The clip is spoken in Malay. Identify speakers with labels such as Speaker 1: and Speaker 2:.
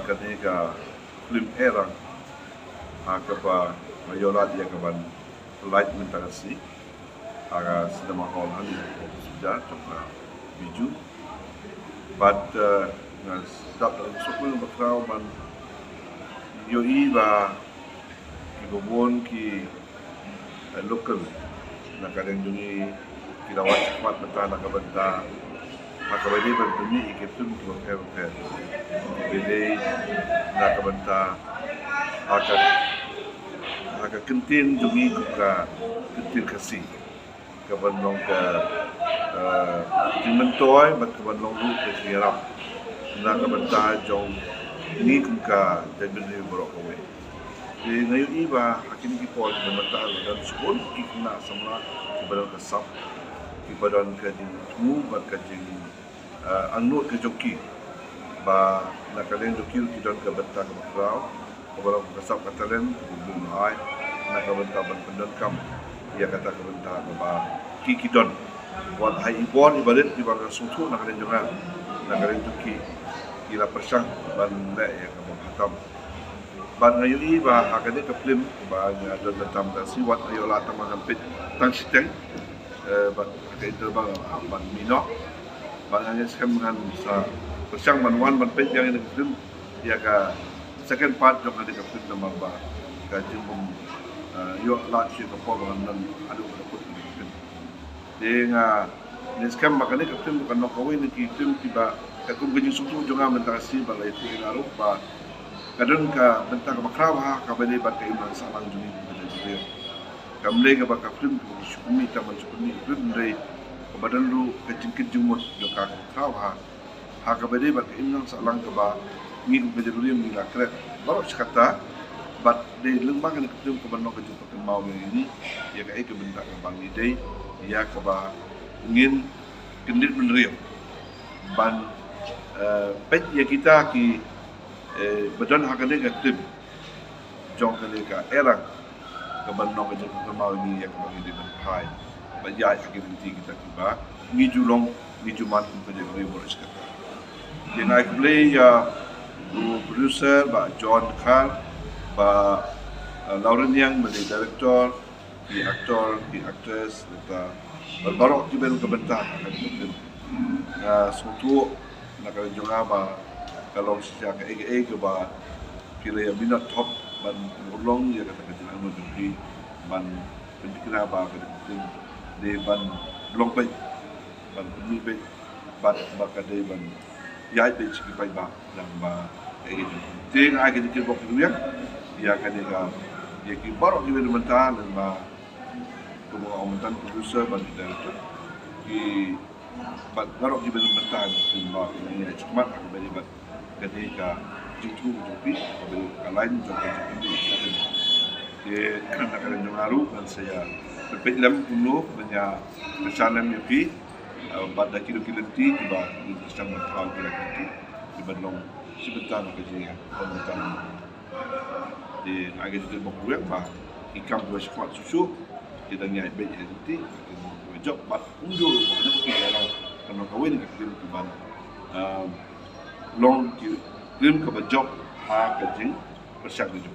Speaker 1: kanega film erang kapa mayolat ya kaban light mentagasi aga cinema hall hani sudah coba biju but nas tak sokul bakrau ban yo iba ibon ki local na kadang duni kilawat cepat betah nak benta maka bagi berbunyi ikitum tu per beli nak benta akan kentin demi buka kentin kasih kebanong ke dimentoy bat kebanong lu ke kirap nak benta jong ni kuka jadi borok kowe di ngayon iba akin kipol benta dan sekolah kikna sama kebanong kesap kebanong ke dimu bat ke anut ke joki ba nakalen joki kidon ke benta ke bakrau kebanong kesap katalen belum ai nak benta ban pendekam ia kata ke benta ba kikidon buat hai ibon ibadat di bawah sutu nakalen jangan nakalen joki kila persang ban le ya ke hatam ban ngayu ba akade ke film ba nya don datam da siwat ayo la tamang hampit tang siteng ban ke terbang ban mino ban hanya sekam dengan sa persang ban wan ban pet yang ini film ya ka second part jom ada ke film nama ba ka jimbum yo la chi ko po ban nan adu ko put ni film dengan ni sekam makane ke film kan no ko ni ki film tiba ka kum gajing sutu jonga mentasi balai tu ngaruh ba kadon ka bentang bakraw ha ka bade ba ka imang salang juni bade jure kamle ka ba ka film ko shukumi ta man shukumi film dai ka badan lu ka jingkit jumot do ka bakraw ha ka bade ba ka imang salang ka ba ngi ko bade jure mi la kret ba kata bat de lembang ka film ko banno ka jumpa ka mau ni ya ka ek bentang ka bang ni dai ya ka ba ngin kendit menriam ban pet ya kita ki badan hakane ka tim jong kane ka erang ka banno ka jong ka mau ni ya ka bang di ban pai ba ya ka ki kita ki ba ni julong ni juman ko je ni boris kata dia naik play ya producer ba John Khan ba Lauren Yang menjadi director di aktor di actress kita berbarok di belu kebentar suatu nak juga ba kalau sejak ke ba kira yang minat top ban ulong ya kata kata anu jadi ban pendidikan ba ke de ban long baik ban mi baik ban bakade ban yai baik segi baik ba dan ba gitu ting age dikir bok duya ya kan ya ki barok di belu mental dan ba kuma aumentan producer ban director ki bat garok di belu mental ba ini cuma aku beli bat ketika jitu jupi belu lain juga ini dia nak kena dengaru dan saya berpelam dulu banyak channel MP pada kilo-kilo ti tiba di sistem tahu kilo-kilo di Bandung sebentar nak kerja komentar di agak itu berkuat bah ikam dua squad susu kita ni baik nanti kita job bat undur mana kita orang kena kawin ke film tu ban long film ke job ha kerja persiap tu